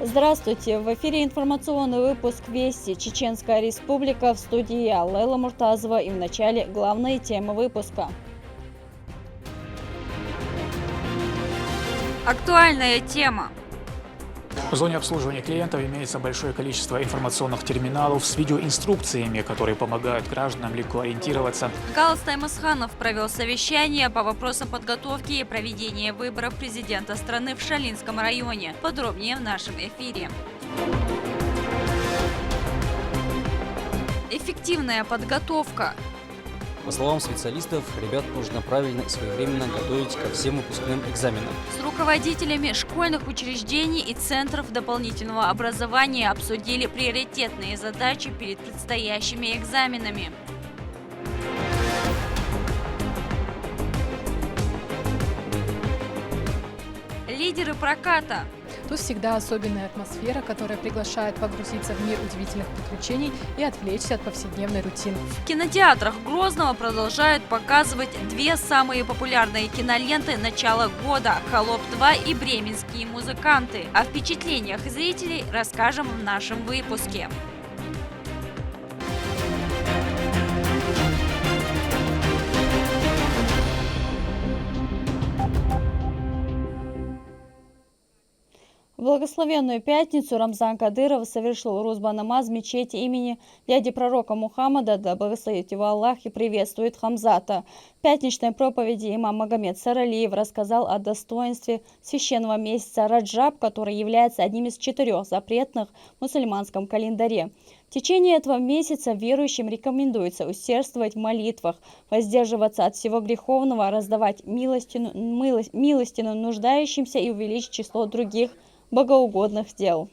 Здравствуйте! В эфире информационный выпуск «Вести. Чеченская республика», в студии я, Лейла Муртазова, и в начале главные темы выпуска. Актуальная тема. В зоне обслуживания клиентов имеется большое количество информационных терминалов с видеоинструкциями, которые помогают гражданам легко ориентироваться. Галас Таймасханов провел совещание по вопросам подготовки и проведения выборов президента страны в Шалинском районе. Подробнее в нашем эфире. Эффективная подготовка. По словам специалистов, ребят нужно правильно и своевременно готовить ко всем выпускным экзаменам. С руководителями школьных учреждений и центров дополнительного образования обсудили приоритетные задачи перед предстоящими экзаменами. Лидеры проката. Тут всегда особенная атмосфера, которая приглашает погрузиться в мир удивительных приключений и отвлечься от повседневной рутины. В кинотеатрах Грозного продолжают показывать две самые популярные киноленты начала года «Холоп 2» и «Бременские музыканты». О впечатлениях зрителей расскажем в нашем выпуске. В благословенную пятницу Рамзан Кадыров совершил урус-ба-намаз в мечети имени дяди пророка Мухаммада, да благословит его Аллах и приветствует Хамзата. В пятничной проповеди имам Магомед Саралиев рассказал о достоинстве священного месяца Раджаб, который является одним из 4 запретных в мусульманском календаре. В течение этого месяца верующим рекомендуется усердствовать в молитвах, воздерживаться от всего греховного, раздавать милостину нуждающимся и увеличить число других богоугодных дел.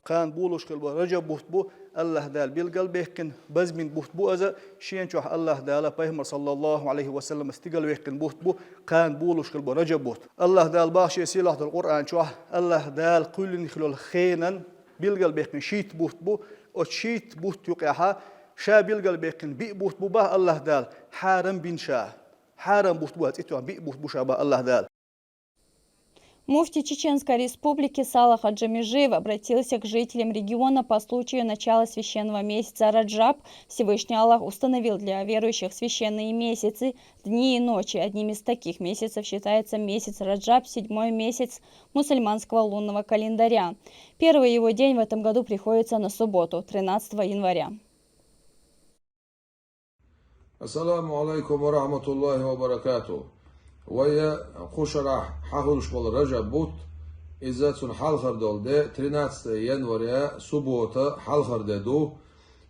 Kan buluş kılba Recep buht bu Allah dal bil galbehkin bazmin buht bu aza şiyen çoh Allah dal Peygamber sallallahu aleyhi ve sellem istigal behkin buht bu kan buluş kılba Recep buht Allah dal bahşe silah dal Kur'an çoh Allah dal kullin khilul khaynan bil galbehkin şit buht bu o şit buht yuqaha şa bil galbehkin bi buht bu bah Allah dal haram bin şa haram buht bu atitu bi buht bu şa bah Allah dal. Муфти Чеченской республики Салах Аджамижиев обратился к жителям региона по случаю начала священного месяца Раджаб. Всевышний Аллах установил для верующих священные месяцы, дни и ночи. Одним из таких месяцев считается месяц Раджаб, 7-й месяц мусульманского лунного календаря. Первый его день в этом году приходится на субботу, 13 января. Ассаламу алейкум ва рахматуллахи ва баракатух. ويا خشرة حهولش بول رجب بوت إذا تون حلخر دول ده 13 يناير سبوتا حلخر ده دو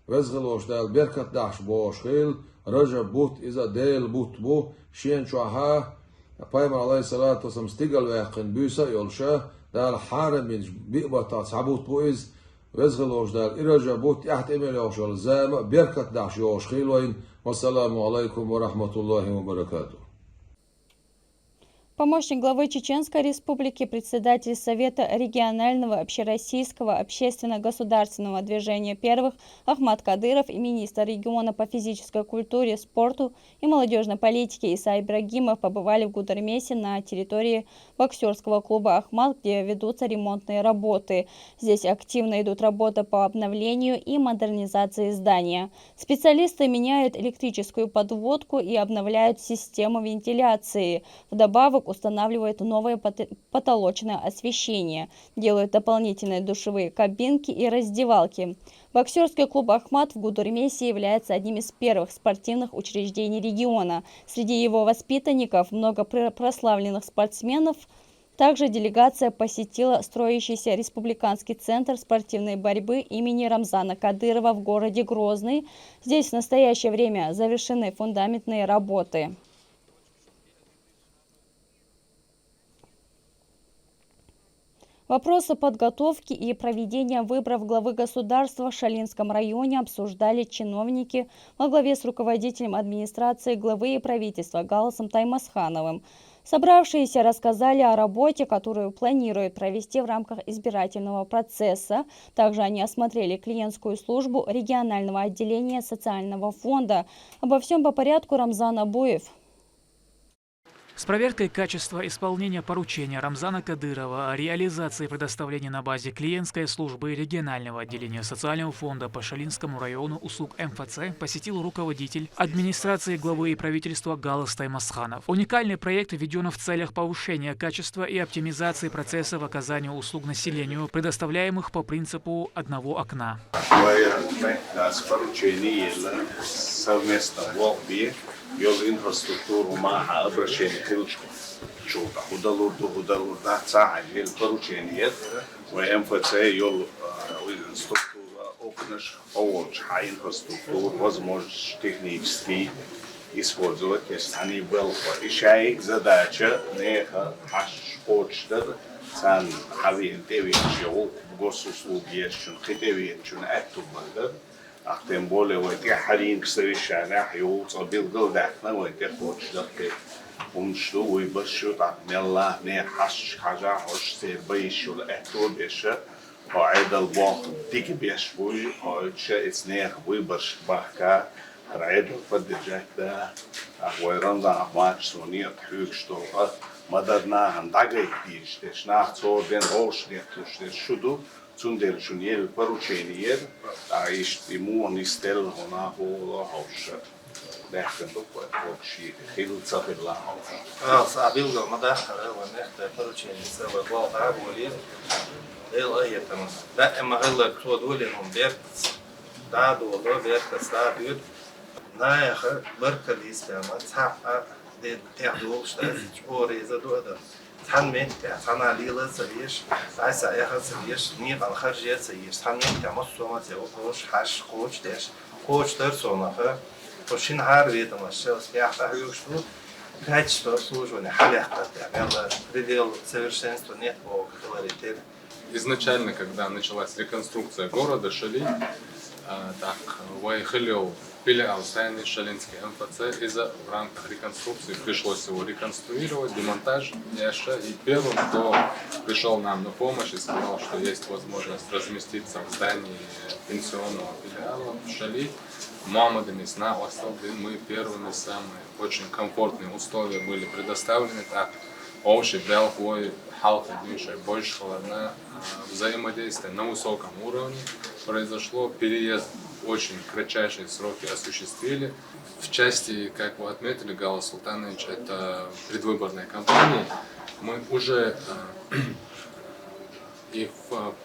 وزغلوش دال بركت داش بوشخيل رجب بوت إذا ديل بوت بو شين شوها بايمر عليه الصلاة والسلام استيقل ويقن بيسا يولشا دال حارم من بيقبطات سعبوت بو إز وزغلوش دال إرجب بوت يحت إميل يوشل زام بركت داش يوشخيل وين والسلام عليكم ورحمة الله وبركاته. Помощник главы Чеченской республики, председатель Совета регионального общероссийского общественно-государственного движения первых Ахмад Кадыров и министр региона по физической культуре, спорту и молодежной политике Иса Ибрагимов побывали в Гудермесе на территории боксерского клуба «Ахмад», где ведутся ремонтные работы. Здесь активно идут работы по обновлению и модернизации здания. Специалисты меняют электрическую подводку и обновляют систему вентиляции. Вдобавок устанавливают новое потолочное освещение, делают дополнительные душевые кабинки и раздевалки. Боксерский клуб «Ахмад» в Гудермесе является одним из первых спортивных учреждений региона. Среди его воспитанников много прославленных спортсменов. Также делегация посетила строящийся республиканский центр спортивной борьбы имени Рамзана Кадырова в городе Грозный. Здесь в настоящее время завершены фундаментные работы. Вопросы подготовки и проведения выборов главы государства в Шалинском районе обсуждали чиновники во главе с руководителем администрации главы и правительства Галасом Таймасхановым. Собравшиеся рассказали о работе, которую планируют провести в рамках избирательного процесса. Также они осмотрели клиентскую службу регионального отделения социального фонда. Обо всем по порядку Рамзан Абуев. С проверкой качества исполнения поручения Рамзана Кадырова о реализации предоставления на базе клиентской службы регионального отделения социального фонда по Шалинскому району услуг МФЦ посетил руководитель администрации главы и правительства Галастай Масханов. Уникальный проект введен в целях повышения качества и оптимизации процессов оказания услуг населению, предоставляемых по принципу одного окна. يول انفراستراكتور ومعها ابرشيني خلشكو شو هدلور ده ساعة البروتينيات وامفاتسي يول инструктура окнаш оволч хай инфраструктур возможность технически использовать если они был решает задача неха хаш очдер сан хавин тевичо госуслуги еще хитевичо актубадер тем более вот я харин кстати يوصل بالقلدنا وانت خوش دقيق ومشتو ويبشو تعمل نه حش حاجة حش سير بيشو لأهتو بيشة قاعد الواقع تيجي بيشوي قاعد شيء إثنين ويبش بحكا رعيد الفدجة ده ويرندا أحمد سونية حيوك شطوقة مدرنا هندعي كتير تشناح صور بين روش نيتوش شدو تندل شنيل بروتينير عايش تيمون يستل هنا هو هوش داخل دوك شيء خيل صافي الله هوش صعب يلقى مداخل ونحت بروتين سوى الواقع ولين إيه تمام دائما هلا تقول لهم بيرت داد ولا بيرت استعبير نايخ بركة الاستعمال صح ده تعدوش ده شوري زدوا ده تحمل تعنا ليلة سريش عايز أيها سريش نيب على خارجية سريش تحمل تعمل سوما تيوكوش حش خوش داش خوش درسونا فا وشين عارفي تمشي وسبيح تحيوشتو качество обслуживания халявка تعمل предел совершенства нет по калоритер. Изначально, когда началась реконструкция города Шали, так выехал филиал Сайни Шалинский МФЦ, из-за в рамках реконструкции пришлось его реконструировать, демонтаж. И первым, кто пришел нам на помощь и сказал, что есть возможность разместиться в здании пенсионного филиала в Шали, Мамад и Месна, мы первыми самые очень комфортные условия были предоставлены. Так, общий белковый халка больше холодна, взаимодействие на высоком уровне произошло, переезд очень кратчайшие сроки осуществили. В части, как вы отметили, Гала Султанович, это предвыборная кампания. Мы уже и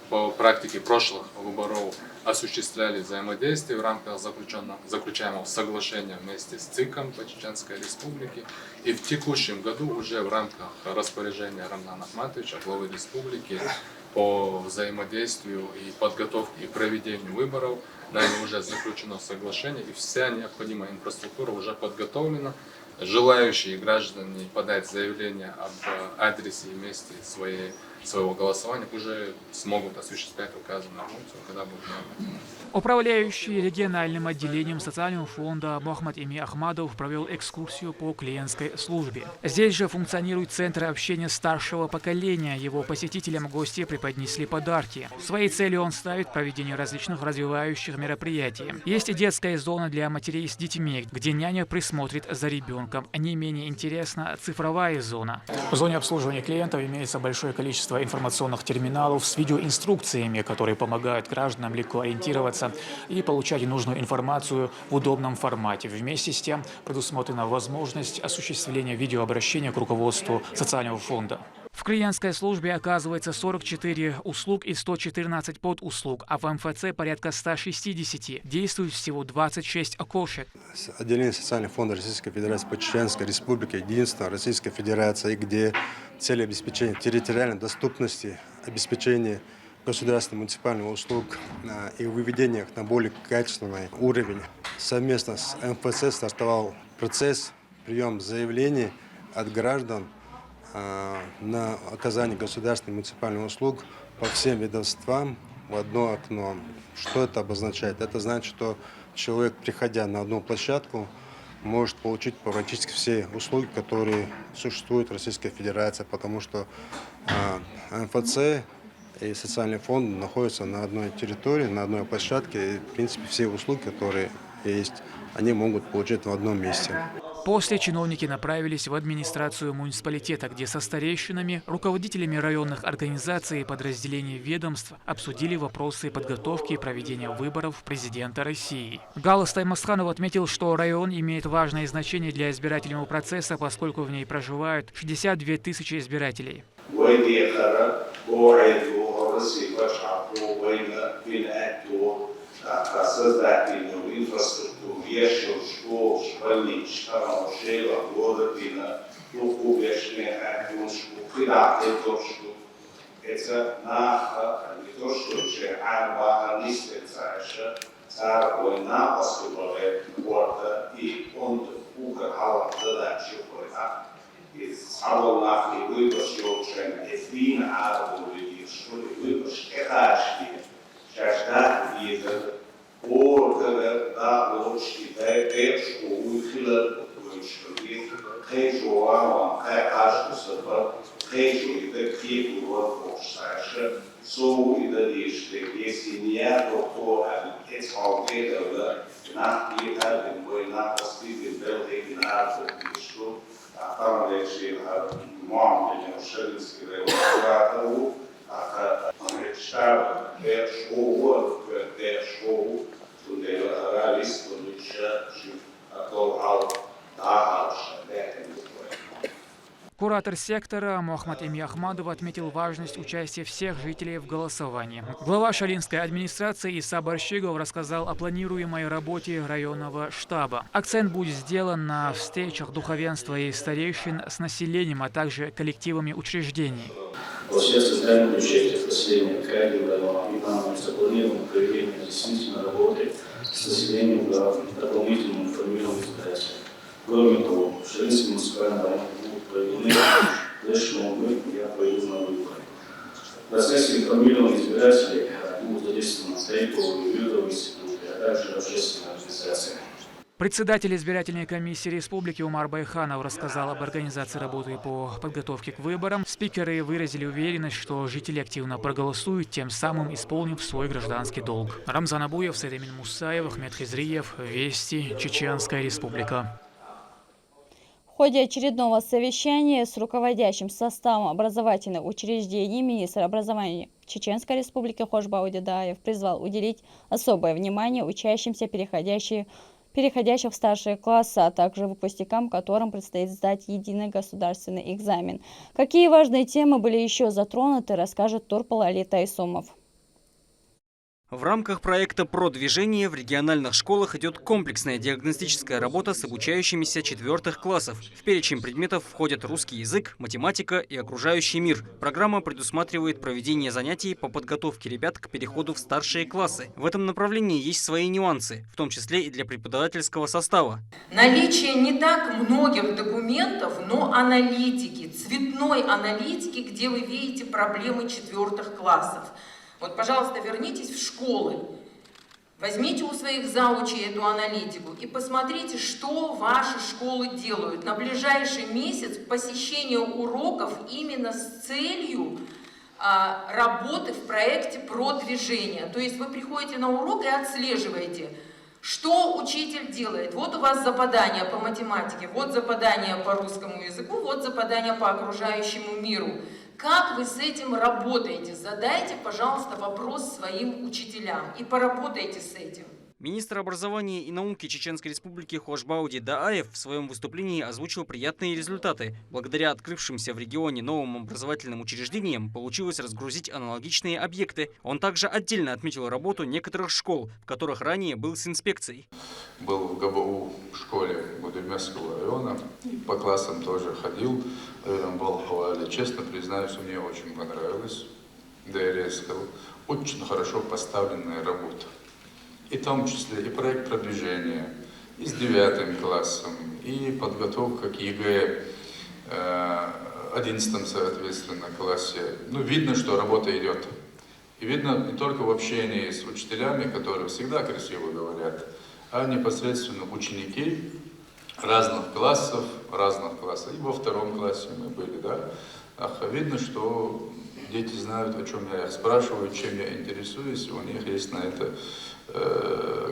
по практике прошлых выборов осуществляли взаимодействие в рамках заключаемого соглашения вместе с ЦИКом по Чеченской Республике. И в текущем году уже в рамках распоряжения Рамзана Ахматовича, главы республики, по взаимодействию и подготовке и проведению выборов нами уже заключено соглашение, и вся необходимая инфраструктура уже подготовлена. Желающие граждане подать заявление об адресе и месте своего голосования уже смогут осуществлять указанную функцию, когда будет необходимо. Управляющий региональным отделением социального фонда Мохаммад Ими Ахмадов провел экскурсию по клиентской службе. Здесь же функционирует центр общения старшего поколения. Его посетителям гости преподнесли подарки. Своей целью он ставит проведение различных развивающих мероприятий. Есть и детская зона для матерей с детьми, где няня присмотрит за ребенком. Не менее интересна цифровая зона. В зоне обслуживания клиентов имеется большое количество информационных терминалов с видеоинструкциями, которые помогают гражданам легко ориентироваться и получать нужную информацию в удобном формате. Вместе с тем предусмотрена возможность осуществления видеообращения к руководству социального фонда. В клиентской службе оказывается 44 услуг и 114 подуслуг, а в МФЦ порядка 160. Действует всего 26 окошек. Отделение социального фонда Российской Федерации по Чеченской Республике единственная Российская Федерация, где цель обеспечения территориальной доступности, обеспечения государственных муниципальных услуг и выведения их на более качественный уровень. Совместно с МФЦ стартовал процесс приема заявлений от граждан на оказание государственных муниципальных услуг по всем ведомствам в одно окно. Что это обозначает? Это значит, что человек, приходя на одну площадку, может получить практически все услуги, которые существуют в Российской Федерации, потому что МФЦ и социальный фонд находятся на одной территории, на одной площадке. И, в принципе, все услуги, которые есть они могут получить в одном месте. После чиновники направились в администрацию муниципалитета, где со старейшинами, руководителями районных организаций и подразделений ведомств обсудили вопросы подготовки и проведения выборов президента России. Галас Таймасханов отметил, что район имеет важное значение для избирательного процесса, поскольку в ней проживают 62 тысячи избирателей. Создателю инфраструктуры, школ, больниц, школа, городина, лукубешные, кидательство. Это не то, что же арба листится, царь на поступает города, и он уграл задачу. И салонах и выборщил, что эфин арбу людей, что выборщики каждый. Шашда видел, ордер да лошки дешку ухилер вышли, хейшу вам каждый собор, хейшу и такие вот пошаша, со и дальше, если нет, то это алгебра, на летальном бой на постели белый на что, а там лишь мамы не ушелинский район. Куратор сектора Мохаммад Эми Ахмадов отметил важность участия всех жителей в голосовании. Глава шалинской администрации Иса Барщигов рассказал о планируемой работе районного штаба. Акцент будет сделан на встречах духовенства и старейшин с населением, а также коллективами учреждений. После создания участия в населении каждого района и планом запланировано проведение действительно работы с населением в дополнительном информированном избирателе. Кроме того, в Шалинском муниципальном районе будут проведены флеш-мобы для поезда на выборы. В процессе информирования избирателей будут задействованы стояковые и бюджетовые институты, а также общественные организации. Председатель избирательной комиссии республики Умар Байханов рассказал об организации работы по подготовке к выборам. Спикеры выразили уверенность, что жители активно проголосуют, тем самым исполнив свой гражданский долг. Рамзан Абуев, Саидамин Мусаев, Ахмед Хизриев, Вести, Чеченская республика. В ходе очередного совещания с руководящим составом образовательных учреждений министр образования Чеченской республики Хошбау Дедаев призвал уделить особое внимание учащимся, переходящих в старшие классы, а также выпускникам, которым предстоит сдать единый государственный экзамен. Какие важные темы были еще затронуты, расскажет Турпал-Али Тайсумов. В рамках проекта «Продвижение» в региональных школах идет комплексная диагностическая работа с обучающимися 4 классов. В перечень предметов входят русский язык, математика и окружающий мир. Программа предусматривает проведение занятий по подготовке ребят к переходу в старшие классы. В этом направлении есть свои нюансы, в том числе и для преподавательского состава. Наличие не так многих документов, но аналитики, цветной аналитики, где вы видите проблемы 4 классов. Вот, пожалуйста, вернитесь в школы, возьмите у своих заучей эту аналитику и посмотрите, что ваши школы делают на ближайший месяц посещения уроков именно с целью работы в проекте «Продвижение». То есть вы приходите на урок и отслеживаете, что учитель делает. Вот у вас задание по математике, вот задание по русскому языку, вот задание по окружающему миру. Как вы с этим работаете? Задайте, пожалуйста, вопрос своим учителям и поработайте с этим. Министр образования и науки Чеченской республики Хошбау Дедаев в своем выступлении озвучил приятные результаты. Благодаря открывшимся в регионе новым образовательным учреждениям получилось разгрузить аналогичные объекты. Он также отдельно отметил работу некоторых школ, в которых ранее был с инспекцией. Был в ГБУ в школе Гудемесского района, по классам тоже ходил. Честно признаюсь, мне очень понравилось. Да, я сказал, очень хорошо поставленная работа. И в том числе и проект продвижения, и с 9 классом, и подготовка к ЕГЭ 11 соответственно классе. Ну, видно, что работа идет. И видно не только в общении с учителями, которые всегда красиво говорят, а непосредственно ученики разных классов. И во 2 классе мы были, да. Видно, что дети знают, о чем я их спрашиваю, чем я интересуюсь, у них есть на это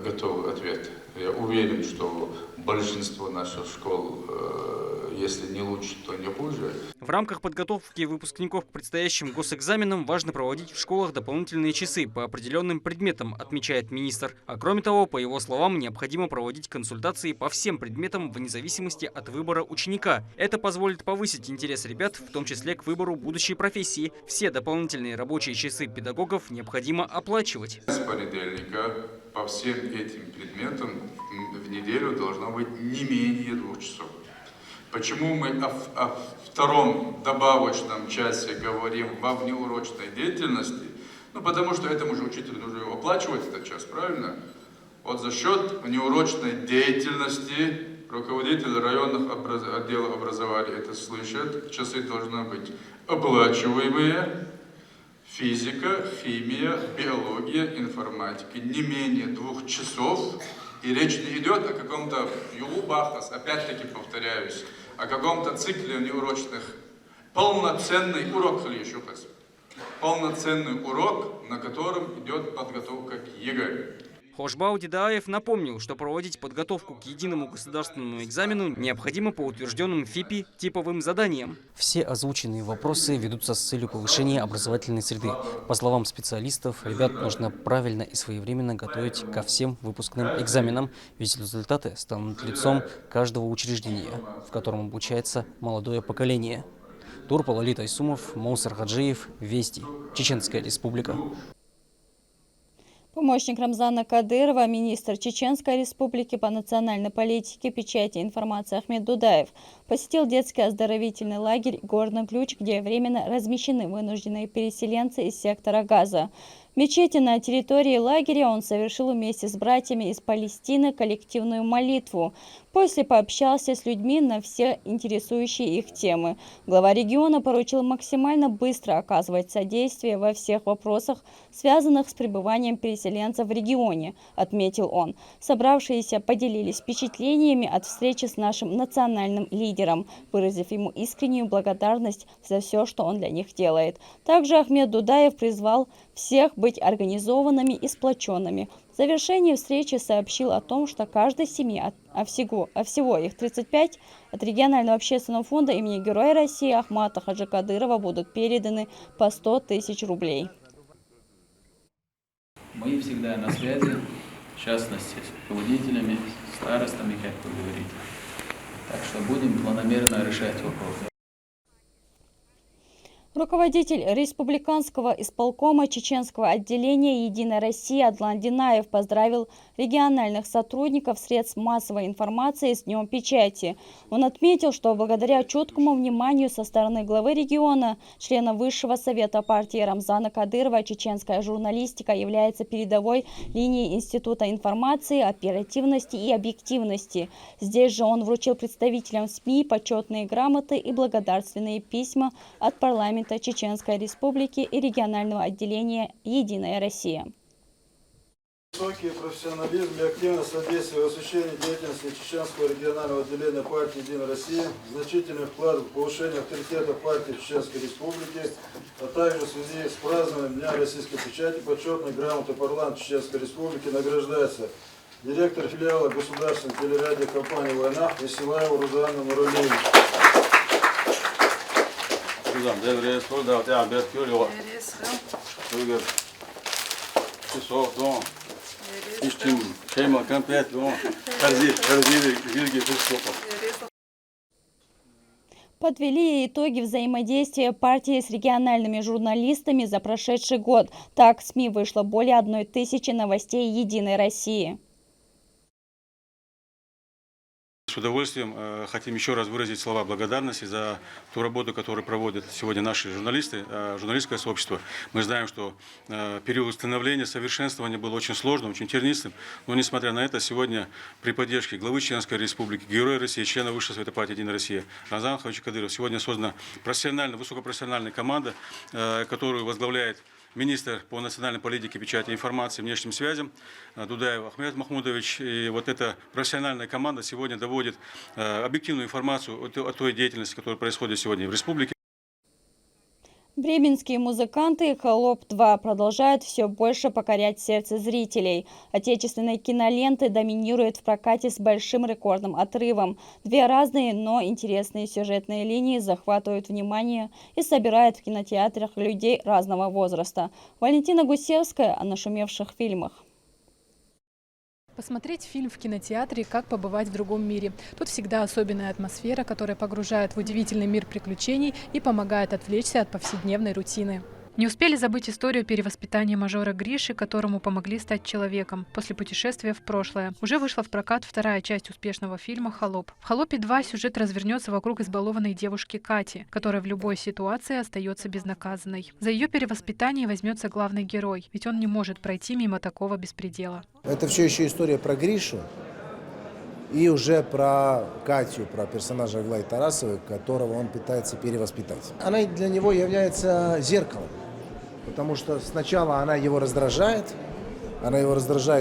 готовый ответ. Я уверен, что большинство наших школ, если не лучше, то не хуже. В рамках подготовки выпускников к предстоящим госэкзаменам важно проводить в школах дополнительные часы по определенным предметам, отмечает министр. А кроме того, по его словам, необходимо проводить консультации по всем предметам вне зависимости от выбора ученика. Это позволит повысить интерес ребят, в том числе к выбору будущей профессии. Все дополнительные рабочие часы педагогов необходимо оплачивать. С понедельника по всем этим предметам в неделю должно быть не менее 2 часов. Почему мы о втором добавочном часе говорим во внеурочной деятельности? Ну, потому что этому же учителю нужно оплачивать этот час, правильно? Вот за счет внеурочной деятельности руководители районных отделов образования это слышат. Часы должны быть оплачиваемые. Физика, химия, биология, информатика. Не менее 2 часов. И речь не идет о каком-то юлубахас, опять-таки повторяюсь, о каком-то цикле неурочных. Полноценный урок, полноценный урок, на котором идет подготовка к ЕГЭ. Хошбау Дидаев напомнил, что проводить подготовку к единому государственному экзамену необходимо по утвержденным ФИПИ типовым заданиям. Все озвученные вопросы ведутся с целью повышения образовательной среды. По словам специалистов, ребят нужно правильно и своевременно готовить ко всем выпускным экзаменам, ведь результаты станут лицом каждого учреждения, в котором обучается молодое поколение. Турпал Али Тайсумов, Моусар Хаджиев, Вести, Чеченская Республика. Помощник Рамзана Кадырова, министр Чеченской Республики по национальной политике, печати и информации Ахмед Дудаев посетил детский оздоровительный лагерь «Горный ключ», где временно размещены вынужденные переселенцы из сектора Газа. В мечети на территории лагеря он совершил вместе с братьями из Палестины коллективную молитву. После пообщался с людьми на все интересующие их темы. Глава региона поручил максимально быстро оказывать содействие во всех вопросах, связанных с пребыванием переселенцев в регионе, отметил он. Собравшиеся поделились впечатлениями от встречи с нашим национальным лидером, выразив ему искреннюю благодарность за все, что он для них делает. Также Ахмед Дудаев призвал всех быть организованными и сплоченными. В завершении встречи сообщил о том, что каждой семье, а всего их 35, от регионального общественного фонда имени Героя России Ахмата Хаджи Кадырова будут переданы по 100 тысяч рублей. Мы всегда на связи, в частности, с руководителями, старостами, как вы говорите. Так что будем планомерно решать вопросы. Руководитель республиканского исполкома чеченского отделения «Единой России» Адлан Динаев поздравил региональных сотрудников средств массовой информации с Днем печати. Он отметил, что благодаря чуткому вниманию со стороны главы региона, члена Высшего совета партии Рамзана Кадырова, чеченская журналистика является передовой линией Института информации, оперативности и объективности. Здесь же он вручил представителям СМИ почетные грамоты и благодарственные письма от парламента Чеченской Республики и регионального отделения «Единая Россия». Высокий профессионализм и активное содействие в осуществлении деятельности Чеченского регионального отделения партии «Единая Россия», значительный вклад в повышение авторитета партии Чеченской Республики, а также в связи с празднованием Дня российской печати почетной грамотой парламента Чеченской Республики награждается директор филиала государственной телерадиокомпании «Война» Весилаева Рузанна Нуралиевна. Подвели итоги взаимодействия партии с региональными журналистами за прошедший год. Так, в СМИ вышло более 1000 новостей «Единой России». С удовольствием хотим еще раз выразить слова благодарности за ту работу, которую проводят сегодня наши журналисты, журналистское сообщество. Мы знаем, что период становления, совершенствования был очень сложным, очень тернистым, но несмотря на это, сегодня при поддержке главы Чеченской Республики, Героя России, члена Высшего совета партии «Единая Россия» Рамзана Хаджи Кадырова, сегодня создана профессиональная, высокопрофессиональная команда, которую возглавляет министр по национальной политике, печати и информации, внешним связям Дудаев Ахмед Махмудович. И вот эта профессиональная команда сегодня доводит объективную информацию о той деятельности, которая происходит сегодня в республике. Бременские музыканты «Холоп 2» продолжают все больше покорять сердце зрителей. Отечественные киноленты доминируют в прокате с большим рекордным отрывом. Две разные, но интересные сюжетные линии захватывают внимание и собирают в кинотеатрах людей разного возраста. Валентина Гусевская о нашумевших фильмах. Посмотреть фильм в кинотеатре «Как побывать в другом мире». Тут всегда особенная атмосфера, которая погружает в удивительный мир приключений и помогает отвлечься от повседневной рутины. Не успели забыть историю перевоспитания мажора Гриши, которому помогли стать человеком после путешествия в прошлое. Уже вышла в прокат вторая часть успешного фильма «Холоп». В «Холопе 2» сюжет развернется вокруг избалованной девушки Кати, которая в любой ситуации остается безнаказанной. За ее перевоспитание возьмется главный герой, ведь он не может пройти мимо такого беспредела. Это все еще история про Гришу и уже про Катю, про персонажа Аглаи Тарасовой, которого он пытается перевоспитать. Она для него является зеркалом, потому что сначала она его раздражает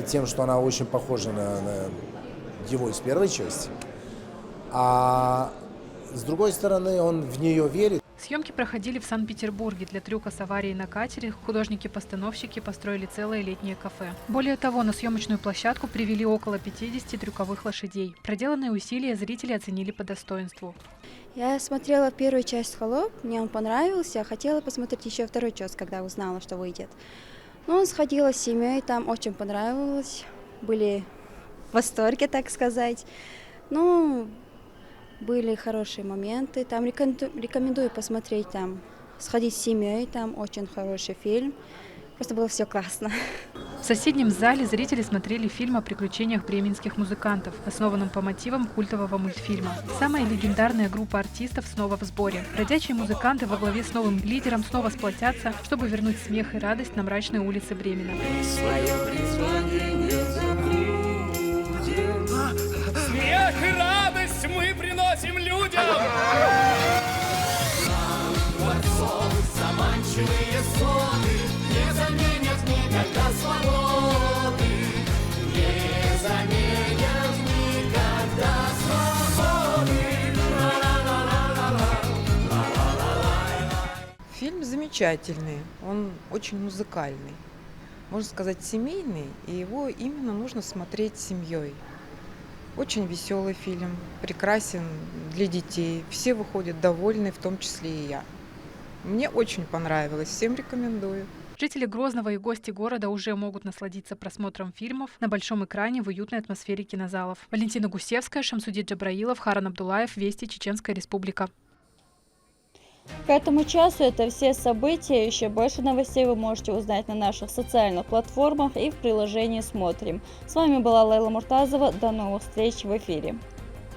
тем, что она очень похожа на его из первой части, а с другой стороны он в нее верит. Съемки проходили в Санкт-Петербурге. Для трюка с аварией на катере художники-постановщики построили целое летнее кафе. Более того, на съемочную площадку привели около 50 трюковых лошадей. Проделанные усилия зрители оценили по достоинству. Я смотрела первую часть «Холоп», мне он понравился, хотела посмотреть еще вторую часть, когда узнала, что выйдет. Ну, сходила с семьей, там очень понравилось, были в восторге, так сказать. Ну, были хорошие моменты, там рекомендую посмотреть, там, сходить с семьей, там очень хороший фильм, просто было все классно. В соседнем зале зрители смотрели фильм о приключениях бременских музыкантов, основанном по мотивам культового мультфильма. Самая легендарная группа артистов снова в сборе. Бродячие музыканты во главе с новым лидером снова сплотятся, чтобы вернуть смех и радость на мрачные улицы Бремена. Смех и радость мы приносим людям! Заманчивые соты не заменят никогда свободы, не заменят никогда свободы. Фильм замечательный, он очень музыкальный, можно сказать, семейный, и его именно нужно смотреть с семьей. Очень веселый фильм, прекрасен для детей, все выходят довольны, в том числе и я. Мне очень понравилось, всем рекомендую. Жители Грозного и гости города уже могут насладиться просмотром фильмов на большом экране в уютной атмосфере кинозалов. Валентина Гусевская, Шамсудин Джабраилов, Харан Абдулаев, Вести, Чеченская Республика. К этому часу это все события. Еще больше новостей вы можете узнать на наших социальных платформах и в приложении «Смотрим». С вами была Лейла Муртазова. До новых встреч в эфире.